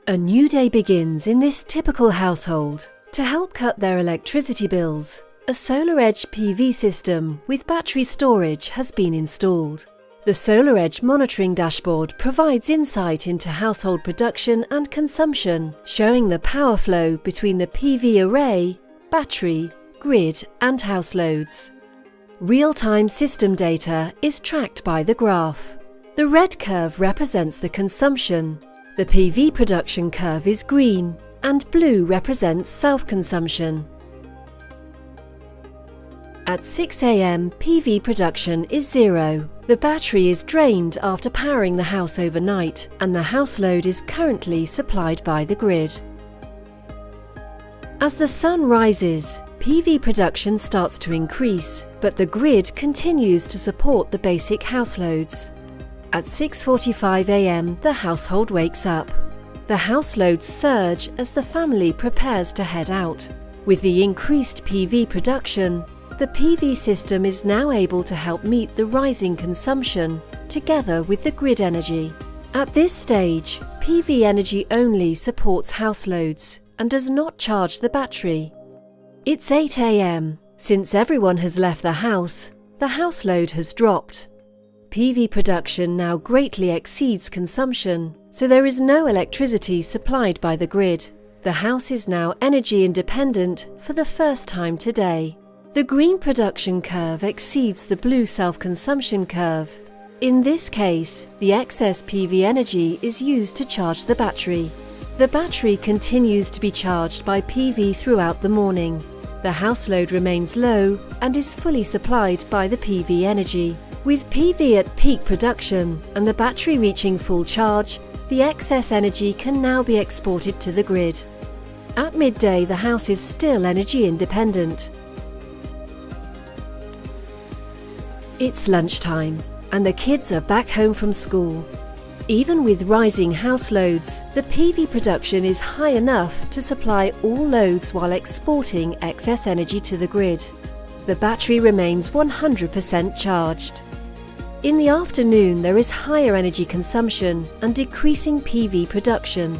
A new day begins in this typical household. To help cut their electricity bills, a SolarEdge PV system with battery storage has been installed. The SolarEdge monitoring dashboard provides insight into household production and consumption, showing the power flow between the PV array, battery, grid and house loads. Real-time system data is tracked by the graph. The red curve represents the consumption. The PV production curve is green, and blue represents self-consumption. At 6 AM, PV production is 0. The battery is drained after powering the house overnight, and the house load is currently supplied by the grid. As the sun rises, PV production starts to increase, but the grid continues to support the basic house loads. At 6:45 AM, the household wakes up. The house loads surge as the family prepares to head out. With the increased PV production, the PV system is now able to help meet the rising consumption, together with the grid energy. At this stage, PV energy only supports house loads and does not charge the battery. It's 8 AM. Since everyone has left the house load has dropped. PV production now greatly exceeds consumption, so there is no electricity supplied by the grid. The house is now energy independent for the first time today. The green production curve exceeds the blue self-consumption curve. In this case, the excess PV energy is used to charge the battery. The battery continues to be charged by PV throughout the morning. The house load remains low and is fully supplied by the PV energy. With PV at peak production and the battery reaching full charge, the excess energy can now be exported to the grid. At midday, the house is still energy independent. It's lunchtime, and the kids are back home from school. Even with rising house loads, the PV production is high enough to supply all loads while exporting excess energy to the grid. The battery remains 100% charged. In the afternoon, there is higher energy consumption and decreasing PV production.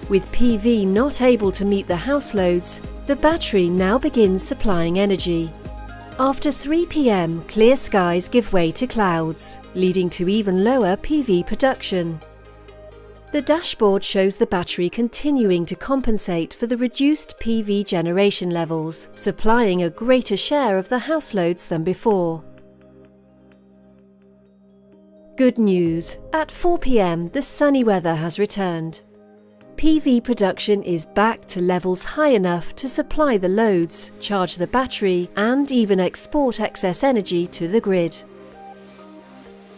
With PV not able to meet the house loads, the battery now begins supplying energy. After 3 PM, clear skies give way to clouds, leading to even lower PV production. The dashboard shows the battery continuing to compensate for the reduced PV generation levels, supplying a greater share of the house loads than before. Good news! At 4 PM, the sunny weather has returned. PV production is back to levels high enough to supply the loads, charge the battery, and even export excess energy to the grid.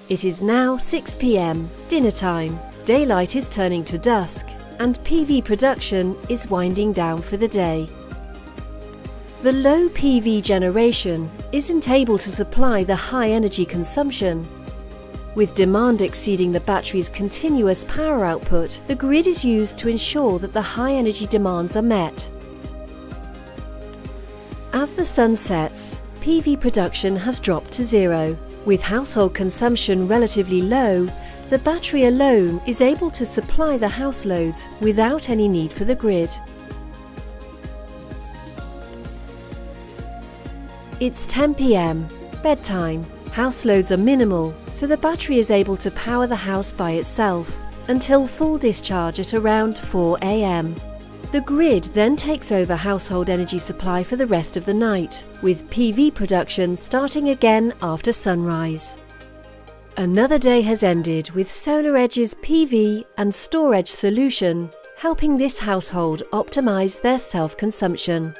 It is now 6 PM, dinner time. Daylight is turning to dusk, and PV production is winding down for the day. The low PV generation isn't able to supply the high energy consumption. With demand exceeding the battery's continuous power output, the grid is used to ensure that the high energy demands are met. As the sun sets, PV production has dropped to 0. With household consumption relatively low, the battery alone is able to supply the house loads without any need for the grid. It's 10 PM, bedtime. House loads are minimal, so the battery is able to power the house by itself until full discharge at around 4 AM. The grid then takes over household energy supply for the rest of the night, with PV production starting again after sunrise. Another day has ended with SolarEdge's PV and StorEdge solution helping this household optimize their self-consumption.